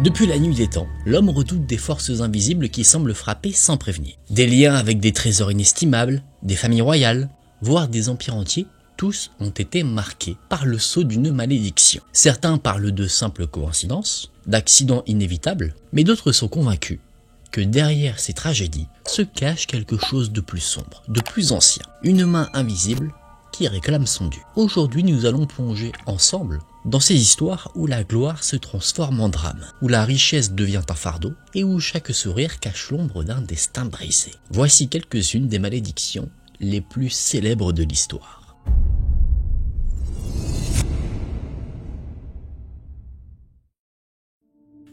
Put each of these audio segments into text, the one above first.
Depuis la nuit des temps, l'homme redoute des forces invisibles qui semblent frapper sans prévenir. Des liens avec des trésors inestimables, des familles royales, voire des empires entiers, tous ont été marqués par le sceau d'une malédiction. Certains parlent de simples coïncidences, d'accidents inévitables, mais d'autres sont convaincus que derrière ces tragédies se cache quelque chose de plus sombre, de plus ancien. Une main invisible qui réclame son dû. Aujourd'hui, nous allons plonger ensemble dans ces histoires où la gloire se transforme en drame, où la richesse devient un fardeau et où chaque sourire cache l'ombre d'un destin brisé. Voici quelques-unes des malédictions les plus célèbres de l'histoire.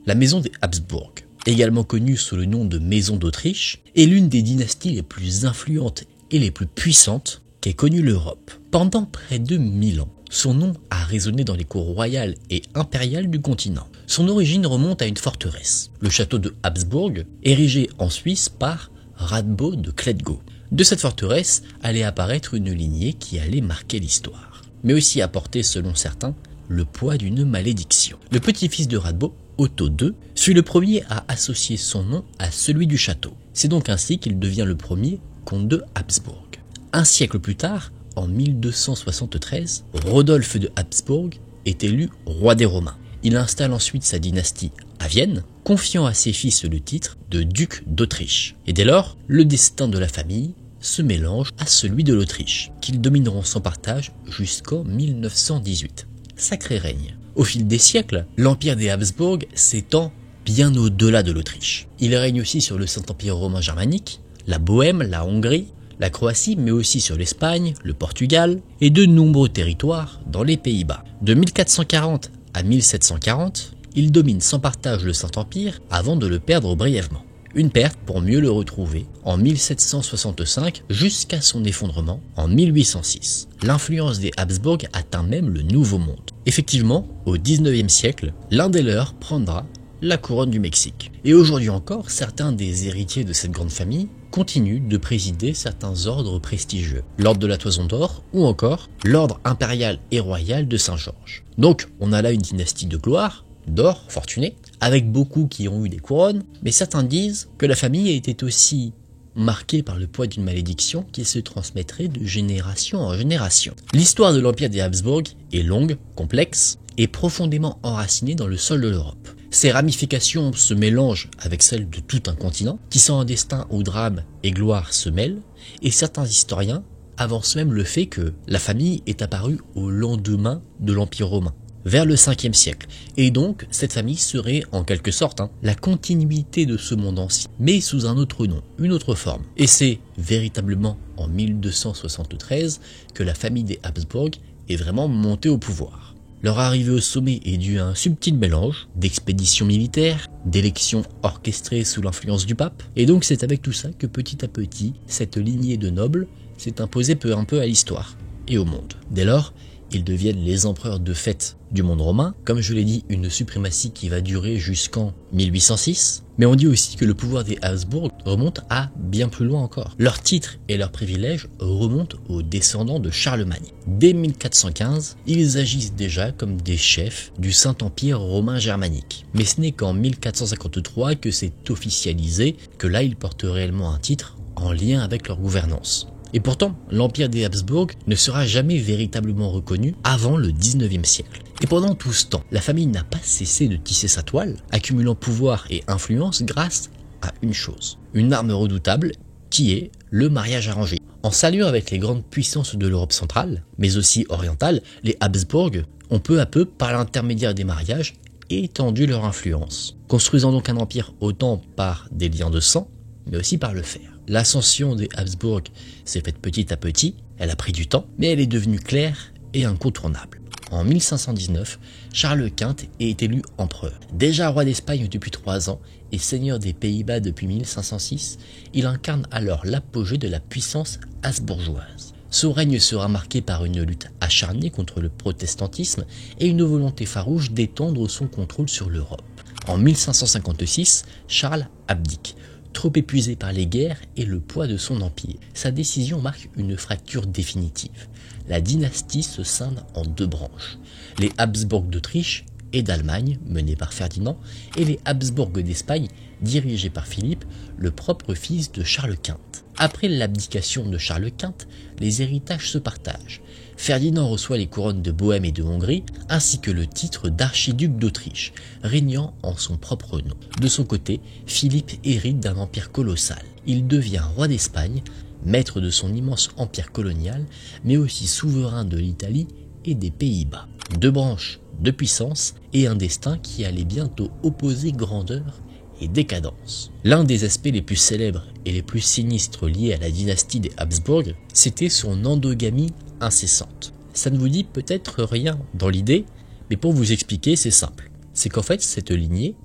La maison des Habsbourg, également connue sous le nom de Maison d'Autriche, est l'une des dynasties les plus influentes et les plus puissantes qu'ait connue l'Europe. Pendant près de 1000 ans, son nom a résonné dans les cours royales et impériales du continent. Son origine remonte à une forteresse, le château de Habsbourg, érigé en Suisse par Radbot de Cletgo. De cette forteresse allait apparaître une lignée qui allait marquer l'histoire, mais aussi apporter, selon certains, le poids d'une malédiction. Le petit-fils de Radbot, Otto II, fut le premier à associer son nom à celui du château. C'est donc ainsi qu'il devient le premier comte de Habsbourg. Un siècle plus tard, en 1273, Rodolphe de Habsbourg est élu roi des Romains. Il installe ensuite sa dynastie à Vienne, confiant à ses fils le titre de duc d'Autriche. Et dès lors, le destin de la famille se mélange à celui de l'Autriche, qu'ils domineront sans partage jusqu'en 1918. Sacré règne. Au fil des siècles, l'empire des Habsbourg s'étend bien au-delà de l'Autriche. Il règne aussi sur le Saint-Empire romain germanique, la Bohême, la Hongrie, la Croatie, mais aussi sur l'Espagne, le Portugal et de nombreux territoires dans les Pays-Bas. De 1440 à 1740, il domine sans partage le Saint-Empire avant de le perdre brièvement. Une perte pour mieux le retrouver en 1765 jusqu'à son effondrement en 1806. L'influence des Habsbourg atteint même le Nouveau Monde. Effectivement, au XIXe siècle, l'un des leurs prendra la couronne du Mexique. Et aujourd'hui encore, certains des héritiers de cette grande famille continuent de présider certains ordres prestigieux, l'ordre de la Toison d'Or ou encore l'ordre impérial et royal de Saint-Georges. Donc, on a là une dynastie de gloire, d'or, fortunée, avec beaucoup qui ont eu des couronnes, mais certains disent que la famille était aussi marquée par le poids d'une malédiction qui se transmettrait de génération en génération. L'histoire de l'empire des Habsbourg est longue, complexe et profondément enracinée dans le sol de l'Europe. Ses ramifications se mélangent avec celles de tout un continent, qui sent un destin où drame et gloire se mêlent, et certains historiens avancent même le fait que la famille est apparue au lendemain de l'Empire romain, vers le 5e siècle, et donc cette famille serait en quelque sorte la continuité de ce monde ancien, mais sous un autre nom, une autre forme. Et c'est véritablement en 1273 que la famille des Habsbourg est vraiment montée au pouvoir. Leur arrivée au sommet est due à un subtil mélange d'expéditions militaires, d'élections orchestrées sous l'influence du pape, et donc c'est avec tout ça que petit à petit, cette lignée de nobles s'est imposée peu à peu à l'histoire et au monde. Dès lors, ils deviennent les empereurs de fait du monde romain, comme je l'ai dit, une suprématie qui va durer jusqu'en 1806, mais on dit aussi que le pouvoir des Habsbourg remonte à bien plus loin encore. Leurs titres et leurs privilèges remontent aux descendants de Charlemagne. Dès 1415, ils agissent déjà comme des chefs du Saint-Empire romain germanique. Mais ce n'est qu'en 1453 que c'est officialisé, que là ils portent réellement un titre en lien avec leur gouvernance. Et pourtant, l'empire des Habsbourg ne sera jamais véritablement reconnu avant le 19e siècle. Et pendant tout ce temps, la famille n'a pas cessé de tisser sa toile, accumulant pouvoir et influence grâce à une chose, une arme redoutable qui est le mariage arrangé. En s'alliant avec les grandes puissances de l'Europe centrale, mais aussi orientale, les Habsbourg ont peu à peu, par l'intermédiaire des mariages, étendu leur influence, construisant donc un empire autant par des liens de sang, mais aussi par le fer. L'ascension des Habsbourg s'est faite petit à petit, elle a pris du temps, mais elle est devenue claire et incontournable. En 1519, Charles Quint est élu empereur. Déjà roi d'Espagne depuis 3 ans et seigneur des Pays-Bas depuis 1506, il incarne alors l'apogée de la puissance habsbourgeoise. Son règne sera marqué par une lutte acharnée contre le protestantisme et une volonté farouche d'étendre son contrôle sur l'Europe. En 1556, Charles abdique, trop épuisé par les guerres et le poids de son empire. Sa décision marque une fracture définitive. La dynastie se scinde en 2 branches, les Habsbourg d'Autriche et d'Allemagne, menés par Ferdinand, et les Habsbourg d'Espagne, dirigés par Philippe, le propre fils de Charles Quint. Après l'abdication de Charles Quint, les héritages se partagent. Ferdinand reçoit les couronnes de Bohême et de Hongrie, ainsi que le titre d'archiduc d'Autriche, régnant en son propre nom. De son côté, Philippe hérite d'un empire colossal. Il devient roi d'Espagne, maître de son immense empire colonial, mais aussi souverain de l'Italie et des Pays-Bas. Deux branches de puissance et un destin qui allait bientôt opposer grandeur et décadence. L'un des aspects les plus célèbres et les plus sinistres liés à la dynastie des Habsbourg, c'était son endogamie incessante. Ça ne vous dit peut-être rien dans l'idée, mais pour vous expliquer, c'est simple. C'est qu'en fait, cette lignée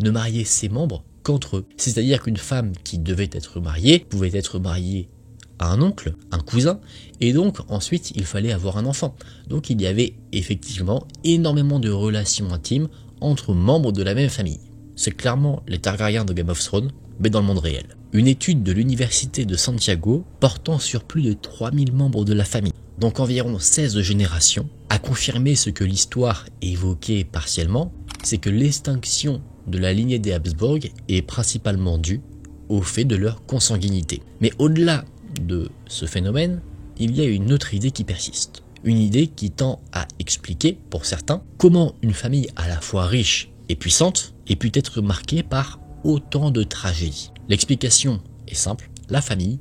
ne mariait ses membres qu'entre eux. C'est-à-dire qu'une femme qui devait être mariée pouvait être mariée à un oncle, un cousin, et donc ensuite il fallait avoir un enfant. Donc il y avait effectivement énormément de relations intimes entre membres de la même famille. C'est clairement les Targaryens de Game of Thrones, mais dans le monde réel. Une étude de l'université de Santiago, portant sur plus de 3000 membres de la famille, donc environ 16 générations, a confirmé ce que l'histoire évoquait partiellement, c'est que l'extinction de la lignée des Habsbourg est principalement due au fait de leur consanguinité. Mais au-delà de ce phénomène, il y a une autre idée qui persiste. Une idée qui tend à expliquer, pour certains, comment une famille à la fois riche et puissante ait pu être marquée par autant de tragédies. L'explication est simple, la famille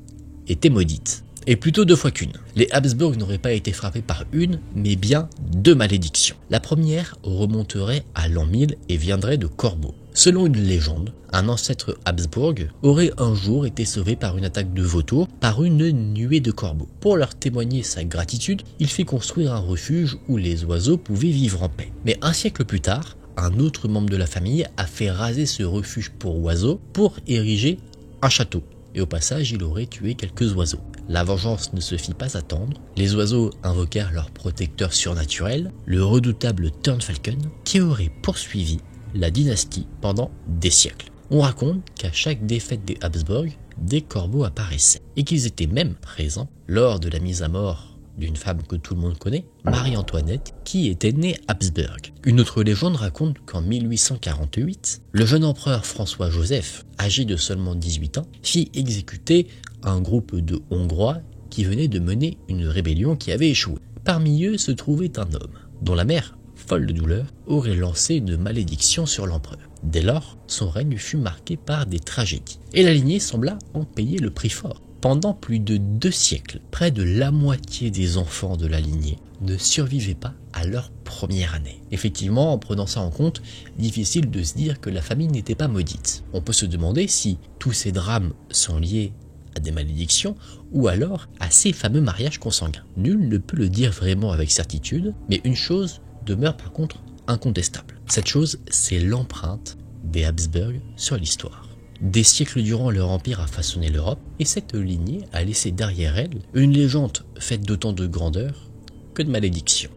était maudite. Et plutôt deux fois qu'une. Les Habsbourg n'auraient pas été frappés par une, mais bien deux malédictions. La première remonterait à l'an 1000 et viendrait de Corbeau. Selon une légende, un ancêtre Habsbourg aurait un jour été sauvé par une attaque de vautours par une nuée de corbeaux. Pour leur témoigner sa gratitude, il fit construire un refuge où les oiseaux pouvaient vivre en paix. Mais un siècle plus tard, un autre membre de la famille a fait raser ce refuge pour oiseaux pour ériger un château. Et au passage, il aurait tué quelques oiseaux. La vengeance ne se fit pas attendre. Les oiseaux invoquèrent leur protecteur surnaturel, le redoutable Turnfalcon, qui aurait poursuivi la dynastie pendant des siècles. On raconte qu'à chaque défaite des Habsbourg, des corbeaux apparaissaient, et qu'ils étaient même présents lors de la mise à mort d'une femme que tout le monde connaît, Marie-Antoinette, qui était née Habsbourg. Une autre légende raconte qu'en 1848, le jeune empereur François-Joseph, âgé de seulement 18 ans, fit exécuter un groupe de Hongrois qui venaient de mener une rébellion qui avait échoué. Parmi eux se trouvait un homme, dont la mère, folle de douleur, aurait lancé une malédiction sur l'empereur. Dès lors, son règne fut marqué par des tragédies, et la lignée sembla en payer le prix fort. Pendant plus de 2 siècles, près de la moitié des enfants de la lignée ne survivaient pas à leur première année. Effectivement, en prenant ça en compte, difficile de se dire que la famille n'était pas maudite. On peut se demander si tous ces drames sont liés à des malédictions ou alors à ces fameux mariages consanguins. Nul ne peut le dire vraiment avec certitude, mais une chose demeure par contre incontestable. Cette chose, c'est l'empreinte des Habsbourg sur l'histoire. Des siècles durant, leur empire a façonné l'Europe, et cette lignée a laissé derrière elle une légende faite d'autant de grandeur que de malédiction.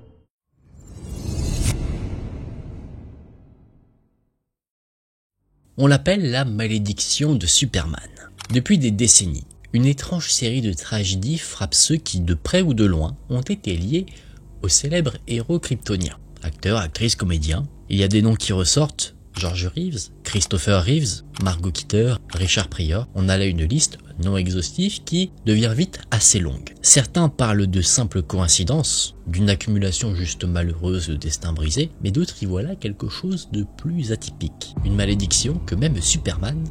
On l'appelle la malédiction de Superman. Depuis des décennies, une étrange série de tragédies frappe ceux qui, de près ou de loin, ont été liés au célèbre héros kryptonien. Acteurs, actrices, comédiens, il y a des noms qui ressortent: George Reeves, Christopher Reeves, Margot Kidder, Richard Pryor. On a là une liste non exhaustive qui devient vite assez longue. Certains parlent de simples coïncidences, d'une accumulation juste malheureuse de destins brisés, mais d'autres y voient là quelque chose de plus atypique. Une malédiction que même Superman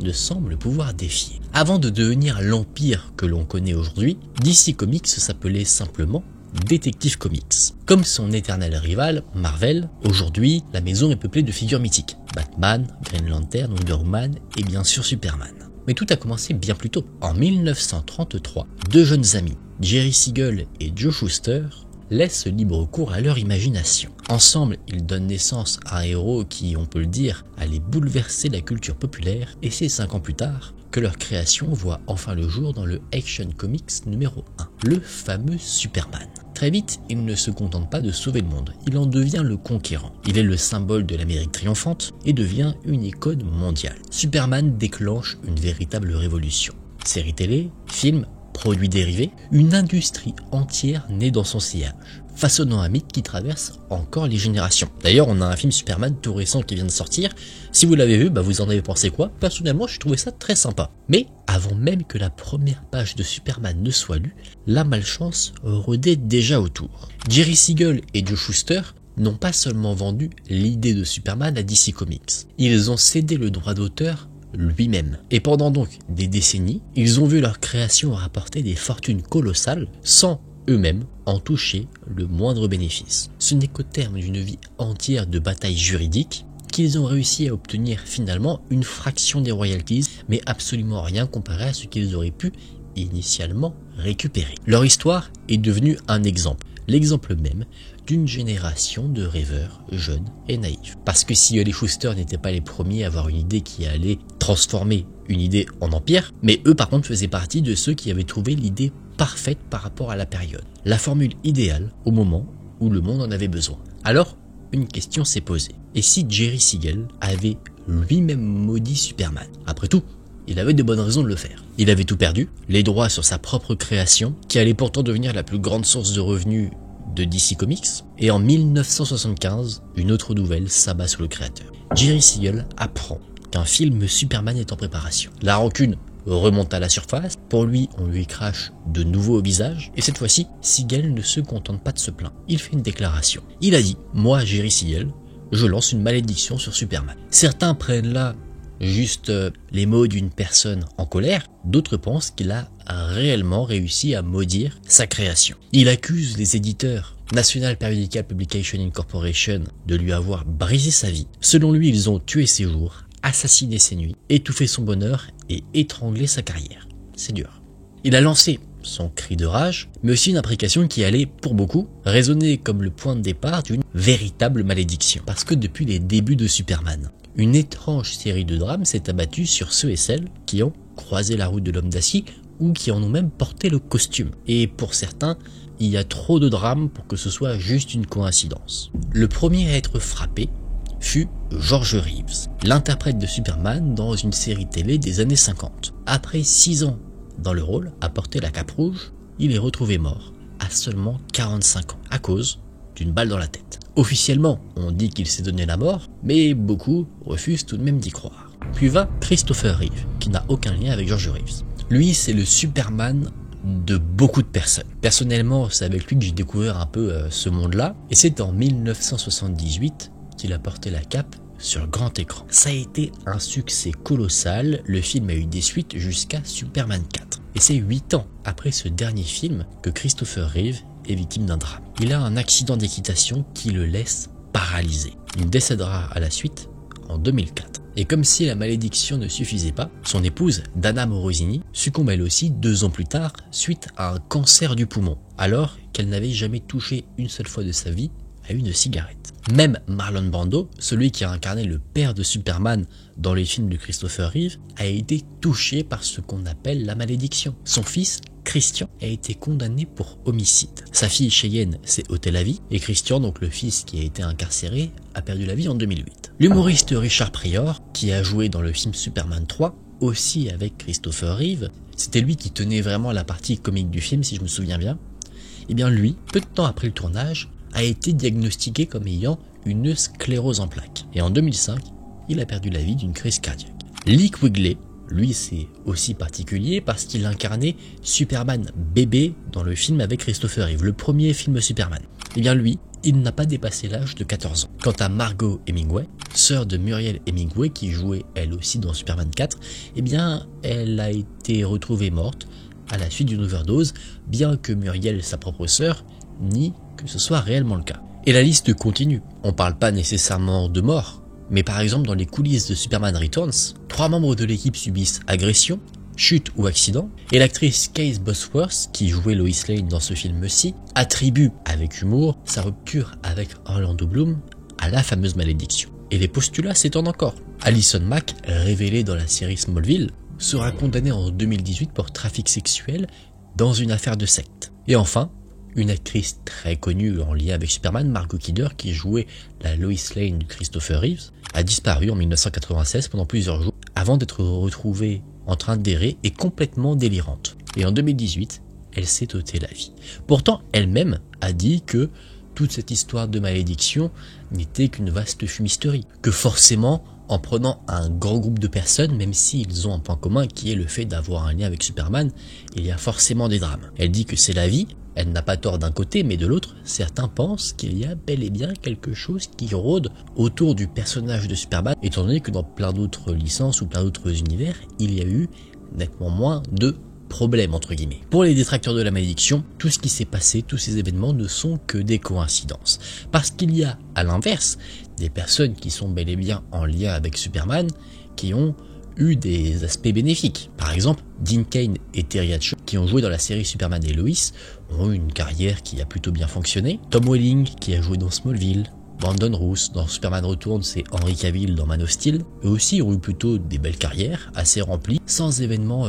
ne semble pouvoir défier. Avant de devenir l'empire que l'on connaît aujourd'hui, DC Comics s'appelait simplement Detective Comics. Comme son éternel rival, Marvel, aujourd'hui, la maison est peuplée de figures mythiques. Batman, Green Lantern, Wonder Woman et bien sûr Superman. Mais tout a commencé bien plus tôt. En 1933, deux jeunes amis, Jerry Siegel et Joe Shuster, laissent libre cours à leur imagination. Ensemble, ils donnent naissance à un héros qui, on peut le dire, allait bouleverser la culture populaire, et c'est 5 ans plus tard que leur création voit enfin le jour dans le Action Comics numéro 1, le fameux Superman. Très vite, il ne se contente pas de sauver le monde, il en devient le conquérant. Il est le symbole de l'Amérique triomphante et devient une icône mondiale. Superman déclenche une véritable révolution. Séries télé, films, produits dérivés, une industrie entière née dans son sillage, façonnant un mythe qui traverse encore les générations. D'ailleurs, on a un film Superman tout récent qui vient de sortir. Si vous l'avez vu, vous en avez pensé quoi? Personnellement, je trouvais ça très sympa. Mais avant même que la première page de Superman ne soit lue, la malchance rôdait déjà autour. Jerry Siegel et Joe Shuster n'ont pas seulement vendu l'idée de Superman à DC Comics, ils ont cédé le droit d'auteur lui-même. Et pendant donc des décennies, ils ont vu leur création rapporter des fortunes colossales sans eux-mêmes en toucher le moindre bénéfice. Ce n'est qu'au terme d'une vie entière de batailles juridiques qu'ils ont réussi à obtenir finalement une fraction des royalties, mais absolument rien comparé à ce qu'ils auraient pu initialement récupérer. Leur histoire est devenue un exemple, l'exemple même d'une génération de rêveurs jeunes et naïfs. Parce que si les Schuster n'étaient pas les premiers à avoir une idée qui allait transformer une idée en empire, mais eux par contre faisaient partie de ceux qui avaient trouvé l'idée parfaite par rapport à la période. La formule idéale au moment où le monde en avait besoin. Alors, une question s'est posée. Et si Jerry Siegel avait lui-même maudit Superman? Après tout, il avait de bonnes raisons de le faire. Il avait tout perdu, les droits sur sa propre création, qui allait pourtant devenir la plus grande source de revenus de DC Comics, et en 1975, une autre nouvelle s'abat sur le créateur. Jerry Siegel apprend qu'un film Superman est en préparation. La rancune remonte à la surface, pour lui on lui crache de nouveau au visage, et cette fois-ci, Siegel ne se contente pas de se plaindre. Il fait une déclaration. Il a dit « Moi, Jerry Siegel, je lance une malédiction sur Superman ». Certains prennent là juste les mots d'une personne en colère, d'autres pensent qu'il a réellement réussi à maudire sa création. Il accuse les éditeurs National Periodical Publication Incorporation de lui avoir brisé sa vie. Selon lui, ils ont tué ses jours, assassiné ses nuits, étouffé son bonheur et étranglé sa carrière. C'est dur. Il a lancé son cri de rage, mais aussi une imprécation qui allait, pour beaucoup, résonner comme le point de départ d'une véritable malédiction. Parce que depuis les débuts de Superman, une étrange série de drames s'est abattue sur ceux et celles qui ont croisé la route de l'homme d'acier ou qui en ont même porté le costume. Et pour certains, il y a trop de drames pour que ce soit juste une coïncidence. Le premier à être frappé fut George Reeves, l'interprète de Superman dans une série télé des années 50. Après 6 ans dans le rôle, à porter la cape rouge, il est retrouvé mort à seulement 45 ans à cause d'une balle dans la tête. Officiellement, on dit qu'il s'est donné la mort, mais beaucoup refusent tout de même d'y croire. Puis va Christopher Reeve, qui n'a aucun lien avec George Reeves. Lui, c'est le Superman de beaucoup de personnes. Personnellement, c'est avec lui que j'ai découvert un peu ce monde-là, et c'est en 1978 qu'il a porté la cape sur grand écran. Ça a été un succès colossal, le film a eu des suites jusqu'à Superman 4. Et c'est 8 ans après ce dernier film que Christopher Reeve est victime d'un drame. Il a un accident d'équitation qui le laisse paralysé. Il décédera à la suite en 2004. Et comme si la malédiction ne suffisait pas, son épouse, Dana Morosini, succombe elle aussi 2 ans plus tard suite à un cancer du poumon, alors qu'elle n'avait jamais touché une seule fois de sa vie à une cigarette. Même Marlon Brando, celui qui a incarné le père de Superman dans les films de Christopher Reeve, a été touché par ce qu'on appelle la malédiction. Son fils, Christian, a été condamné pour homicide. Sa fille Cheyenne s'est ôté la vie, et Christian, donc le fils qui a été incarcéré, a perdu la vie en 2008. L'humoriste Richard Pryor, qui a joué dans le film Superman 3, aussi avec Christopher Reeve, c'était lui qui tenait vraiment la partie comique du film, si je me souviens bien, et bien lui, peu de temps après le tournage, a été diagnostiqué comme ayant une sclérose en plaques. Et en 2005, il a perdu la vie d'une crise cardiaque. Lee Quigley, lui, c'est aussi particulier parce qu'il incarnait Superman bébé dans le film avec Christopher Reeve, le premier film Superman. Et bien lui, il n'a pas dépassé l'âge de 14 ans. Quant à Margot Hemingway, sœur de Muriel Hemingway qui jouait elle aussi dans Superman 4, eh bien elle a été retrouvée morte à la suite d'une overdose, bien que Muriel, sa propre sœur, nie que ce soit réellement le cas. Et la liste continue. On parle pas nécessairement de mort, mais par exemple dans les coulisses de Superman Returns, 3 membres de l'équipe subissent agression, chute ou accident, et l'actrice Case Bosworth, qui jouait Lois Lane dans ce film-ci, attribue avec humour sa rupture avec Orlando Bloom à la fameuse malédiction. Et les postulats s'étendent encore. Allison Mack, révélée dans la série Smallville, sera condamnée en 2018 pour trafic sexuel dans une affaire de secte. Et enfin, Une actrice très connue en lien avec Superman, Margot Kidder, qui jouait la Lois Lane de Christopher Reeves, a disparu en 1996 pendant plusieurs jours avant d'être retrouvée en train d'errer et complètement délirante. Et en 2018, elle s'est ôté la vie. Pourtant, elle-même a dit que toute cette histoire de malédiction n'était qu'une vaste fumisterie, que forcément, en prenant un grand groupe de personnes, même s'ils ont un point commun qui est le fait d'avoir un lien avec Superman, il y a forcément des drames. Elle dit que c'est la vie, elle n'a pas tort d'un côté, mais de l'autre, certains pensent qu'il y a bel et bien quelque chose qui rôde autour du personnage de Superman, étant donné que dans plein d'autres licences ou plein d'autres univers, il y a eu nettement moins de problème entre guillemets. Pour les détracteurs de la malédiction, tout ce qui s'est passé, tous ces événements ne sont que des coïncidences. Parce qu'il y a, à l'inverse, des personnes qui sont bel et bien en lien avec Superman, qui ont eu des aspects bénéfiques. Par exemple, Dean Cain et Terry Hatcher, qui ont joué dans la série Superman et Lois, ont eu une carrière qui a plutôt bien fonctionné. Tom Welling, qui a joué dans Smallville, Brandon Routh dans Superman Returns et Henry Cavill dans Man of Steel, eux aussi ont eu plutôt des belles carrières, assez remplies, sans événements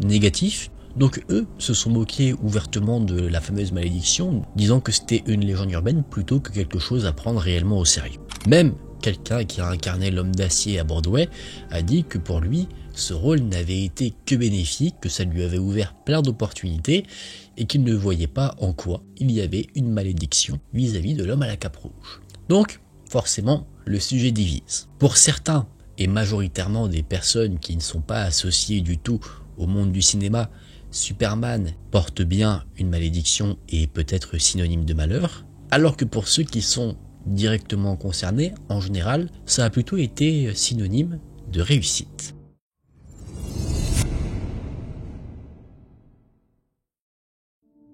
négatifs. Donc eux se sont moqués ouvertement de la fameuse malédiction, disant que c'était une légende urbaine plutôt que quelque chose à prendre réellement au sérieux. Même quelqu'un qui a incarné l'homme d'acier à Broadway a dit que pour lui, ce rôle n'avait été que bénéfique, que ça lui avait ouvert plein d'opportunités et qu'il ne voyait pas en quoi il y avait une malédiction vis-à-vis de l'homme à la cape rouge. Donc, forcément, le sujet divise. Pour certains, et majoritairement des personnes qui ne sont pas associées du tout au monde du cinéma, Superman porte bien une malédiction et peut être synonyme de malheur, alors que pour ceux qui sont directement concernés, en général, ça a plutôt été synonyme de réussite.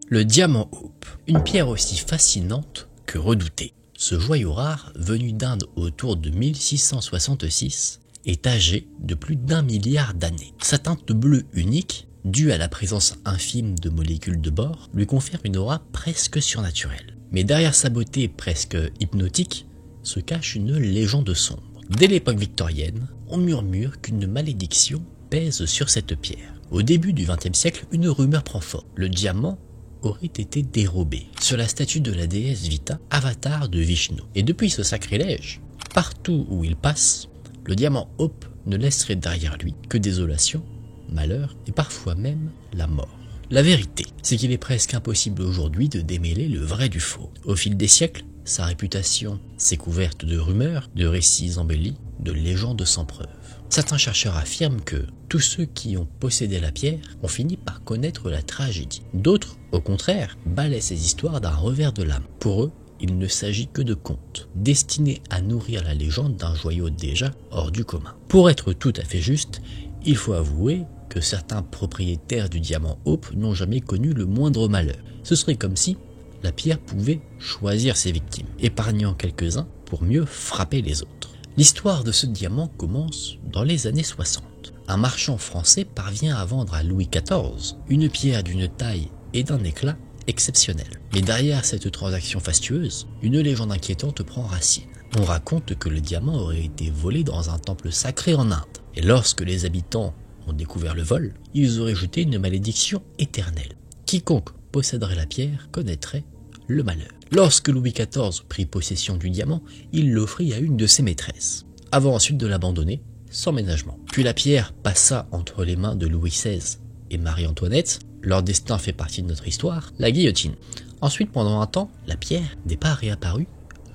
Le diamant Hope, une pierre aussi fascinante que redoutée. Ce joyau rare, venu d'Inde autour de 1666, est âgé de plus d'1 milliard d'années. Sa teinte bleue unique, due à la présence infime de molécules de bore, lui confère une aura presque surnaturelle. Mais derrière sa beauté presque hypnotique, se cache une légende sombre. Dès l'époque victorienne, on murmure qu'une malédiction pèse sur cette pierre. Au début du XXe siècle, une rumeur prend forme. Le diamant aurait été dérobé sur la statue de la déesse Vita, avatar de Vishnu. Et depuis ce sacrilège, partout où il passe, le diamant Hope ne laisserait derrière lui que désolation, malheur et parfois même la mort. La vérité, c'est qu'il est presque impossible aujourd'hui de démêler le vrai du faux. Au fil des siècles, sa réputation s'est couverte de rumeurs, de récits embellis, de légendes sans preuve. Certains chercheurs affirment que tous ceux qui ont possédé la pierre ont fini par connaître la tragédie. D'autres, au contraire, balaient ces histoires d'un revers de lame. Pour eux, il ne s'agit que de contes, destinés à nourrir la légende d'un joyau déjà hors du commun. Pour être tout à fait juste, il faut avouer que certains propriétaires du diamant Hope n'ont jamais connu le moindre malheur. Ce serait comme si la pierre pouvait choisir ses victimes, épargnant quelques-uns pour mieux frapper les autres. L'histoire de ce diamant commence dans les années 60. Un marchand français parvient à vendre à Louis XIV une pierre d'une taille et d'un éclat exceptionnel. Mais derrière cette transaction fastueuse, une légende inquiétante prend racine. On raconte que le diamant aurait été volé dans un temple sacré en Inde. Et lorsque les habitants ont découvert le vol, ils auraient jeté une malédiction éternelle. Quiconque posséderait la pierre connaîtrait le malheur. Lorsque Louis XIV prit possession du diamant, il l'offrit à une de ses maîtresses, avant ensuite de l'abandonner sans ménagement. Puis la pierre passa entre les mains de Louis XVI et Marie-Antoinette. Leur destin fait partie de notre histoire, la guillotine. Ensuite, pendant un temps, la pierre n'est pas réapparue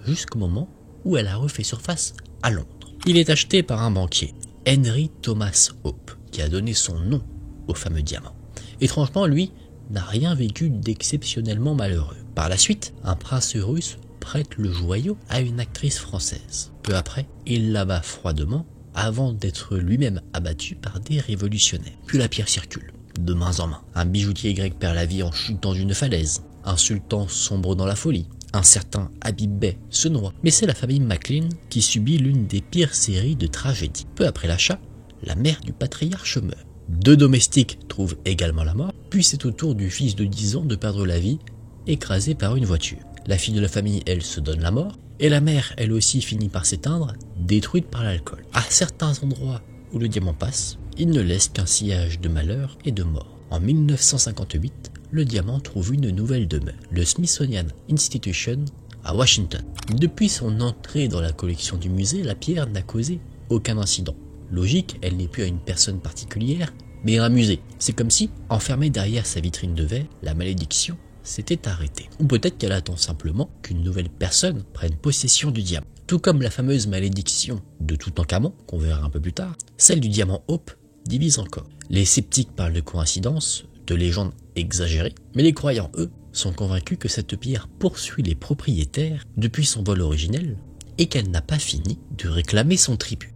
jusqu'au moment où elle a refait surface à Londres. Il est acheté par un banquier, Henry Thomas Hope, qui a donné son nom au fameux diamant. Étrangement, lui n'a rien vécu d'exceptionnellement malheureux. Par la suite, un prince russe prête le joyau à une actrice française. Peu après, il l'abat froidement avant d'être lui-même abattu par des révolutionnaires. Puis la pierre circule, de main en main. Un bijoutier grec perd la vie en chutant d'une falaise. Un sultan sombre dans la folie. Un certain Habib Bey se noie. Mais c'est la famille Maclean qui subit l'une des pires séries de tragédies. Peu après l'achat, la mère du patriarche meurt. 2 domestiques trouvent également la mort, puis c'est au tour du fils de 10 ans de perdre la vie, écrasé par une voiture. La fille de la famille, elle, se donne la mort, et la mère, elle aussi, finit par s'éteindre, détruite par l'alcool. À certains endroits où le diamant passe, il ne laisse qu'un sillage de malheur et de mort. En 1958, le diamant trouve une nouvelle demeure, le Smithsonian Institution à Washington. Depuis son entrée dans la collection du musée, la pierre n'a causé aucun incident. Logique, elle n'est plus à une personne particulière, mais à un musée. C'est comme si, enfermée derrière sa vitrine de verre, la malédiction s'était arrêtée. Ou peut-être qu'elle attend simplement qu'une nouvelle personne prenne possession du diamant. Tout comme la fameuse malédiction de Toutankhamon, qu'on verra un peu plus tard, celle du diamant Hope divise encore. Les sceptiques parlent de coïncidence, de légendes exagérées, mais les croyants, eux, sont convaincus que cette pierre poursuit les propriétaires depuis son vol originel et qu'elle n'a pas fini de réclamer son tribut.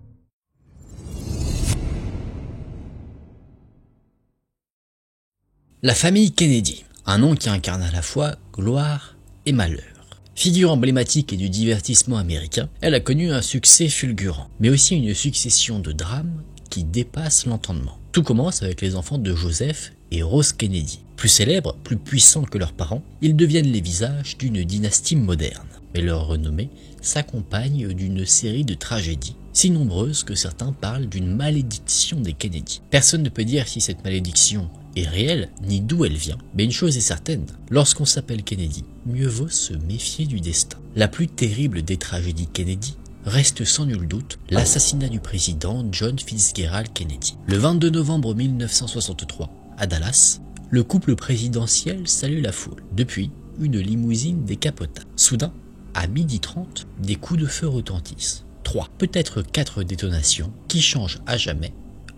La famille Kennedy, un nom qui incarne à la fois gloire et malheur. Figure emblématique et du divertissement américain, elle a connu un succès fulgurant, mais aussi une succession de drames qui dépassent l'entendement. Tout commence avec les enfants de Joseph et Rose Kennedy. Plus célèbres, plus puissants que leurs parents, ils deviennent les visages d'une dynastie moderne. Mais leur renommée s'accompagne d'une série de tragédies, si nombreuses que certains parlent d'une malédiction des Kennedy. Personne ne peut dire si cette malédiction est réelle, ni d'où elle vient, mais une chose est certaine, lorsqu'on s'appelle Kennedy, mieux vaut se méfier du destin. La plus terrible des tragédies Kennedy reste sans nul doute l'assassinat du président John Fitzgerald Kennedy. Le 22 novembre 1963, à Dallas, le couple présidentiel salue la foule. Depuis, une limousine décapota. Soudain, à 12h30, des coups de feu retentissent. 3, peut-être 4 détonations qui changent à jamais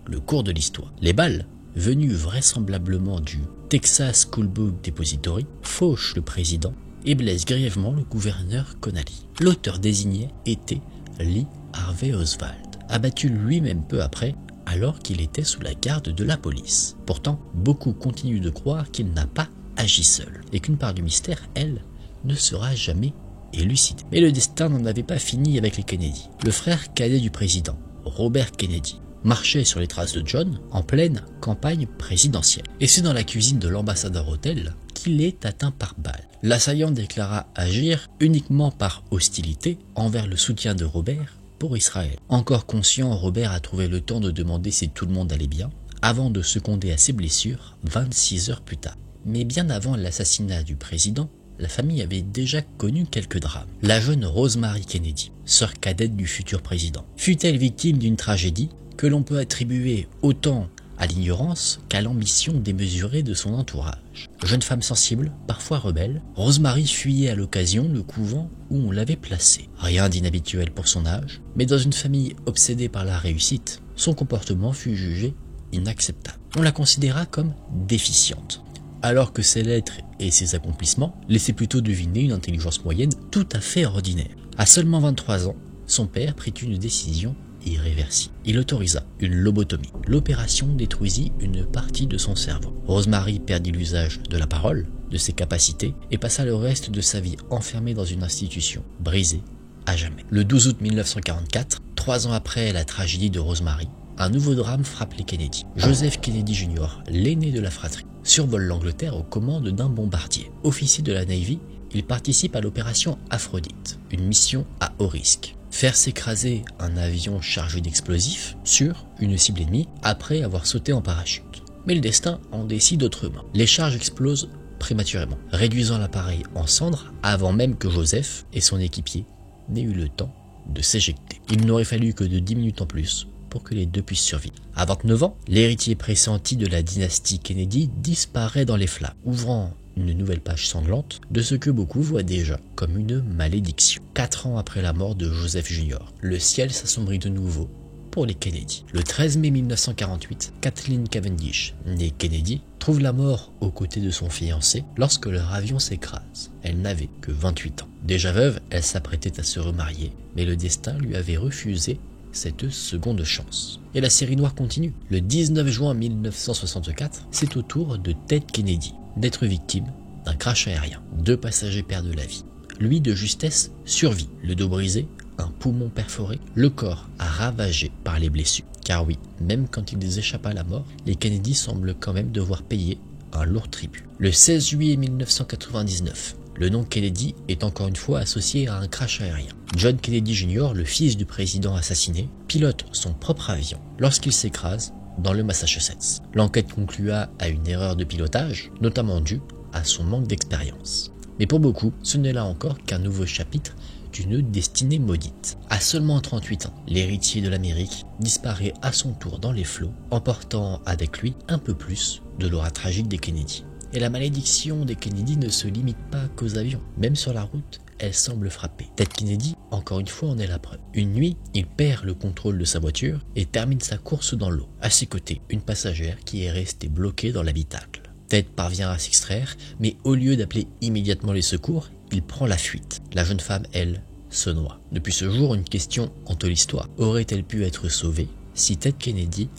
le cours de l'histoire. Les balles, venues vraisemblablement du Texas School Book Depository, fauchent le président et blessent grièvement le gouverneur Connally. L'auteur désigné était Lee Harvey Oswald, abattu lui-même peu après, alors qu'il était sous la garde de la police. Pourtant, beaucoup continuent de croire qu'il n'a pas agi seul, et qu'une part du mystère, elle, ne sera jamais élucidée. Mais le destin n'en avait pas fini avec les Kennedy. Le frère cadet du président, Robert Kennedy, marchait sur les traces de John en pleine campagne présidentielle. Et c'est dans la cuisine de l'ambassadeur Hotel qu'il est atteint par balle. L'assaillant déclara agir uniquement par hostilité envers le soutien de Robert pour Israël. Encore conscient, Robert a trouvé le temps de demander si tout le monde allait bien, avant de seconder à ses blessures 26 heures plus tard. Mais bien avant l'assassinat du président, la famille avait déjà connu quelques drames. La jeune Rosemary Kennedy, sœur cadette du futur président, fut-elle victime d'une tragédie que l'on peut attribuer autant à l'ignorance qu'à l'ambition démesurée de son entourage. Jeune femme sensible, parfois rebelle, Rosemary fuyait à l'occasion le couvent où on l'avait placée. Rien d'inhabituel pour son âge, mais dans une famille obsédée par la réussite, son comportement fut jugé inacceptable. On la considéra comme déficiente, alors que ses lettres et ses accomplissements laissaient plutôt deviner une intelligence moyenne tout à fait ordinaire. À seulement 23 ans, son père prit une décision irréversible. Il autorisa une lobotomie. L'opération détruisit une partie de son cerveau. Rosemary perdit l'usage de la parole, de ses capacités, et passa le reste de sa vie enfermée dans une institution, brisée à jamais. Le 12 août 1944, 3 ans après la tragédie de Rosemary, un nouveau drame frappe les Kennedy. Joseph Kennedy Jr., l'aîné de la fratrie, survole l'Angleterre aux commandes d'un bombardier. Officier de la Navy, il participe à l'opération Aphrodite, une mission à haut risque. Faire s'écraser un avion chargé d'explosifs sur une cible ennemie après avoir sauté en parachute. Mais le destin en décide autrement. Les charges explosent prématurément, réduisant l'appareil en cendres avant même que Joseph et son équipier n'aient eu le temps de s'éjecter. Il n'aurait fallu que de 10 minutes en plus pour que les deux puissent survivre. À 29 ans, l'héritier pressenti de la dynastie Kennedy disparaît dans les flammes, ouvrant une nouvelle page sanglante de ce que beaucoup voient déjà comme une malédiction. 4 ans après la mort de Joseph Jr., le ciel s'assombrit de nouveau pour les Kennedy. Le 13 mai 1948, Kathleen Cavendish, née Kennedy, trouve la mort aux côtés de son fiancé lorsque leur avion s'écrase. Elle n'avait que 28 ans. Déjà veuve, elle s'apprêtait à se remarier, mais le destin lui avait refusé cette seconde chance. Et la série noire continue. Le 19 juin 1964, c'est au tour de Ted Kennedy d'être victime d'un crash aérien. 2 passagers perdent la vie. Lui, de justesse, survit. Le dos brisé, un poumon perforé, le corps ravagé par les blessures. Car oui, même quand ils échappent à la mort, les Kennedy semblent quand même devoir payer un lourd tribut. Le 16 juillet 1999, le nom Kennedy est encore une fois associé à un crash aérien. John Kennedy Jr., le fils du président assassiné, pilote son propre avion. Lorsqu'il s'écrase, dans le Massachusetts. L'enquête conclua à une erreur de pilotage, notamment due à son manque d'expérience. Mais pour beaucoup, ce n'est là encore qu'un nouveau chapitre d'une destinée maudite. À seulement 38 ans, l'héritier de l'Amérique disparaît à son tour dans les flots, emportant avec lui un peu plus de l'aura tragique des Kennedy. Et la malédiction des Kennedy ne se limite pas qu'aux avions. Même sur la route, elle semble frapper. Ted Kennedy, encore une fois, en est la preuve. Une nuit, il perd le contrôle de sa voiture et termine sa course dans l'eau. À ses côtés, une passagère qui est restée bloquée dans l'habitacle. Ted parvient à s'extraire, mais au lieu d'appeler immédiatement les secours, il prend la fuite. La jeune femme, elle, se noie. Depuis ce jour, une question hante l'histoire. Aurait-elle pu être sauvée si Ted Kennedy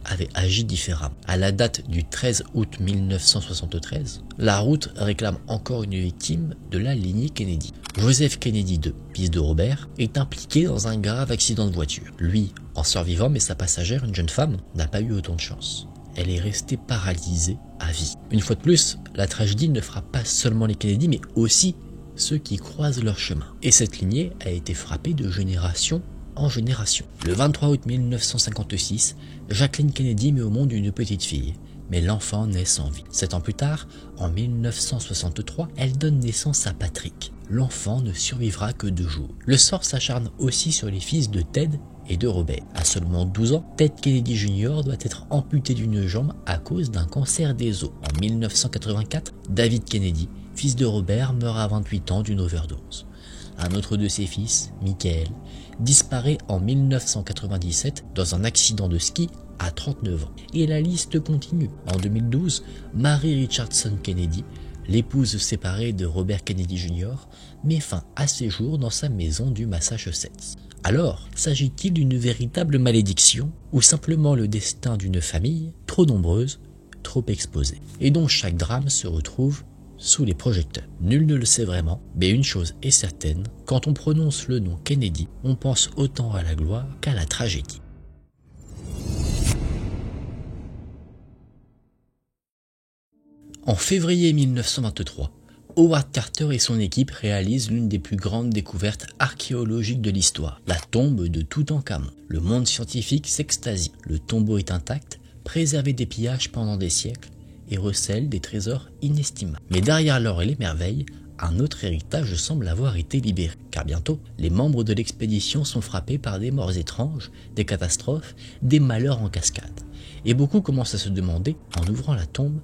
avait agi différemment? À la date du 13 août 1973, la route réclame encore une victime de la lignée Kennedy. Joseph Kennedy II, fils de Robert, est impliqué dans un grave accident de voiture. Lui, en survivant, mais sa passagère, une jeune femme, n'a pas eu autant de chance. Elle est restée paralysée à vie. Une fois de plus, la tragédie ne frappe pas seulement les Kennedy, mais aussi ceux qui croisent leur chemin. Et cette lignée a été frappée de génération en génération. Le 23 août 1956, Jacqueline Kennedy met au monde une petite fille, mais l'enfant naît sans vie. 7 ans plus tard, en 1963, elle donne naissance à Patrick. L'enfant ne survivra que 2 jours. Le sort s'acharne aussi sur les fils de Ted et de Robert. À seulement 12 ans, Ted Kennedy Jr. doit être amputé d'une jambe à cause d'un cancer des os. En 1984, David Kennedy, fils de Robert, meurt à 28 ans d'une overdose. Un autre de ses fils, Michael, disparaît en 1997 dans un accident de ski à 39 ans. Et la liste continue. En 2012, Mary Richardson Kennedy, l'épouse séparée de Robert Kennedy Jr., met fin à ses jours dans sa maison du Massachusetts. Alors, s'agit-il d'une véritable malédiction ou simplement le destin d'une famille trop nombreuse, trop exposée, et dont chaque drame se retrouve sous les projecteurs? Nul ne le sait vraiment, mais une chose est certaine, quand on prononce le nom Kennedy, on pense autant à la gloire qu'à la tragédie. En février 1923, Howard Carter et son équipe réalisent l'une des plus grandes découvertes archéologiques de l'histoire, la tombe de Toutankhamon. Le monde scientifique s'extasie. Le tombeau est intact, préservé des pillages pendant des siècles, et recèle des trésors inestimables. Mais derrière l'or et les merveilles, un autre héritage semble avoir été libéré, car bientôt, les membres de l'expédition sont frappés par des morts étranges, des catastrophes, des malheurs en cascade. Et beaucoup commencent à se demander, en ouvrant la tombe,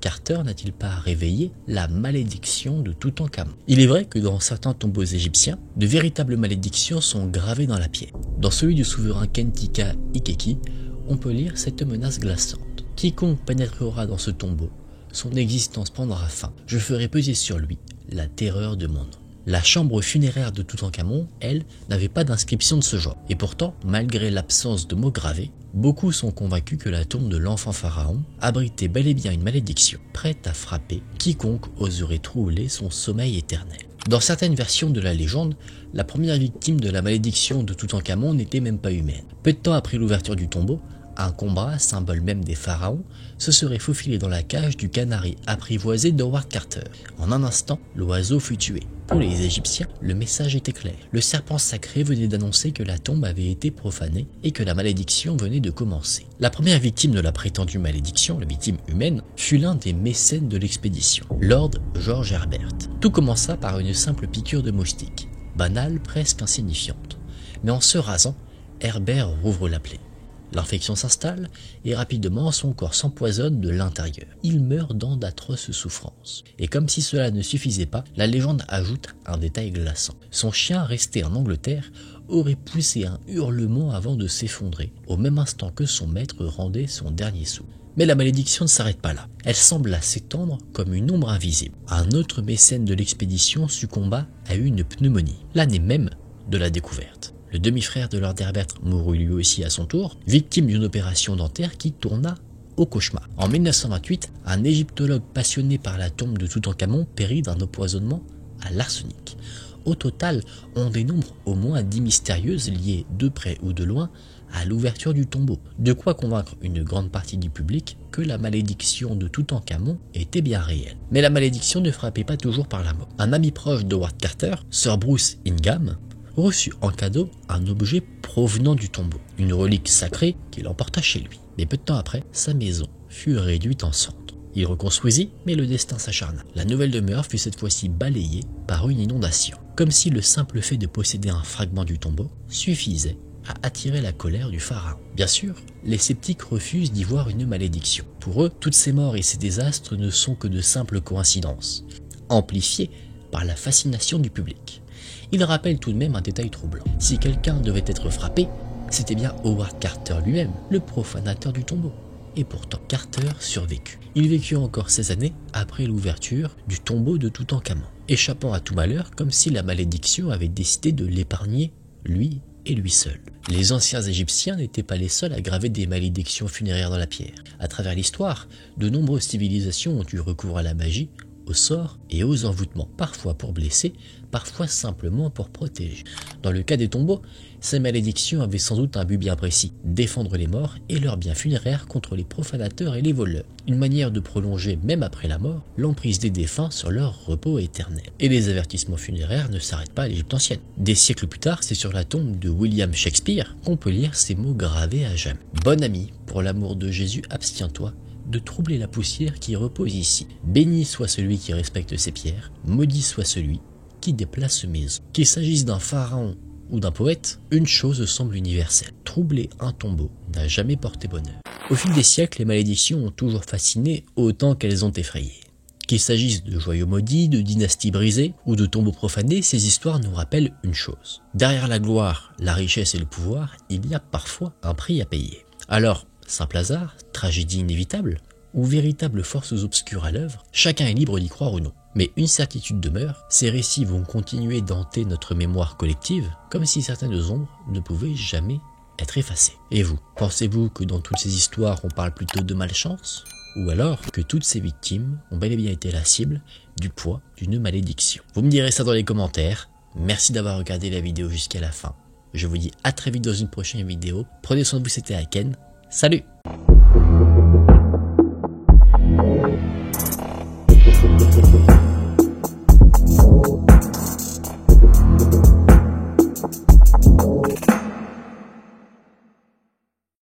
Carter n'a-t-il pas réveillé la malédiction de Toutankhamon? Il est vrai que dans certains tombeaux égyptiens, de véritables malédictions sont gravées dans la pierre. Dans celui du souverain Kentika Ikeki, on peut lire cette menace glaçante. Quiconque pénétrera dans ce tombeau, son existence prendra fin. Je ferai peser sur lui la terreur de mon nom. La chambre funéraire de Toutankhamon, elle, n'avait pas d'inscription de ce genre. Et pourtant, malgré l'absence de mots gravés, beaucoup sont convaincus que la tombe de l'enfant pharaon abritait bel et bien une malédiction, prête à frapper quiconque oserait troubler son sommeil éternel. Dans certaines versions de la légende, la première victime de la malédiction de Toutankhamon n'était même pas humaine. Peu de temps après l'ouverture du tombeau, un cobra, symbole même des pharaons, se serait faufilé dans la cage du canari apprivoisé d'Howard Carter. En un instant, l'oiseau fut tué. Pour les Égyptiens, le message était clair. Le serpent sacré venait d'annoncer que la tombe avait été profanée et que la malédiction venait de commencer. La première victime de la prétendue malédiction, la victime humaine, fut l'un des mécènes de l'expédition, Lord George Herbert. Tout commença par une simple piqûre de moustique, banale, presque insignifiante. Mais en se rasant, Herbert rouvre la plaie. L'infection s'installe et rapidement son corps s'empoisonne de l'intérieur. Il meurt dans d'atroces souffrances. Et comme si cela ne suffisait pas, la légende ajoute un détail glaçant. Son chien, resté en Angleterre, aurait poussé un hurlement avant de s'effondrer, au même instant que son maître rendait son dernier souffle. Mais la malédiction ne s'arrête pas là. Elle sembla s'étendre comme une ombre invisible. Un autre mécène de l'expédition succomba à une pneumonie, l'année même de la découverte. Le demi-frère de Lord Herbert mourut lui aussi à son tour, victime d'une opération dentaire qui tourna au cauchemar. En 1928, un égyptologue passionné par la tombe de Toutankhamon périt d'un empoisonnement à l'arsenic. Au total, on dénombre au moins 10 mystérieuses liées de près ou de loin à l'ouverture du tombeau. De quoi convaincre une grande partie du public que la malédiction de Toutankhamon était bien réelle. Mais la malédiction ne frappait pas toujours par la mort. Un ami proche d'Howard Carter, Sir Bruce Ingham, reçut en cadeau un objet provenant du tombeau, une relique sacrée qu'il emporta chez lui. Mais peu de temps après, sa maison fut réduite en cendres. Il reconstruisit, mais le destin s'acharna. La nouvelle demeure fut cette fois-ci balayée par une inondation, comme si le simple fait de posséder un fragment du tombeau suffisait à attirer la colère du pharaon. Bien sûr, les sceptiques refusent d'y voir une malédiction. Pour eux, toutes ces morts et ces désastres ne sont que de simples coïncidences, amplifiées par la fascination du public. Il rappelle tout de même un détail troublant. Si quelqu'un devait être frappé, c'était bien Howard Carter lui-même, le profanateur du tombeau. Et pourtant, Carter survécut. Il vécut encore 16 années après l'ouverture du tombeau de Toutankhamon, échappant à tout malheur comme si la malédiction avait décidé de l'épargner, lui et lui seul. Les anciens Égyptiens n'étaient pas les seuls à graver des malédictions funéraires dans la pierre. À travers l'histoire, de nombreuses civilisations ont eu recours à la magie, aux sorts et aux envoûtements, parfois pour blesser, parfois simplement pour protéger. Dans le cas des tombeaux, ces malédictions avaient sans doute un but bien précis, défendre les morts et leurs biens funéraires contre les profanateurs et les voleurs, une manière de prolonger, même après la mort, l'emprise des défunts sur leur repos éternel. Et les avertissements funéraires ne s'arrêtent pas à l'Égypte ancienne. Des siècles plus tard, c'est sur la tombe de William Shakespeare qu'on peut lire ces mots gravés à jamais. « Bon ami, pour l'amour de Jésus, abstiens-toi de troubler la poussière qui repose ici. Béni soit celui qui respecte ses pierres, maudit soit celui qui déplace ses maisons. » Qu'il s'agisse d'un pharaon ou d'un poète, une chose semble universelle. Troubler un tombeau n'a jamais porté bonheur. Au fil des siècles, les malédictions ont toujours fasciné autant qu'elles ont effrayé. Qu'il s'agisse de joyaux maudits, de dynasties brisées ou de tombeaux profanés, ces histoires nous rappellent une chose. Derrière la gloire, la richesse et le pouvoir, il y a parfois un prix à payer. Alors, simple hasard, tragédie inévitable, ou véritable forces obscures à l'œuvre, chacun est libre d'y croire ou non. Mais une certitude demeure, ces récits vont continuer d'hanter notre mémoire collective, comme si certaines ombres ne pouvaient jamais être effacées. Et vous, pensez-vous que dans toutes ces histoires on parle plutôt de malchance ? Ou alors que toutes ces victimes ont bel et bien été la cible du poids d'une malédiction? Vous me direz ça dans les commentaires. Merci d'avoir regardé la vidéo jusqu'à la fin. Je vous dis à très vite dans une prochaine vidéo. Prenez soin de vous, c'était Aken. Salut!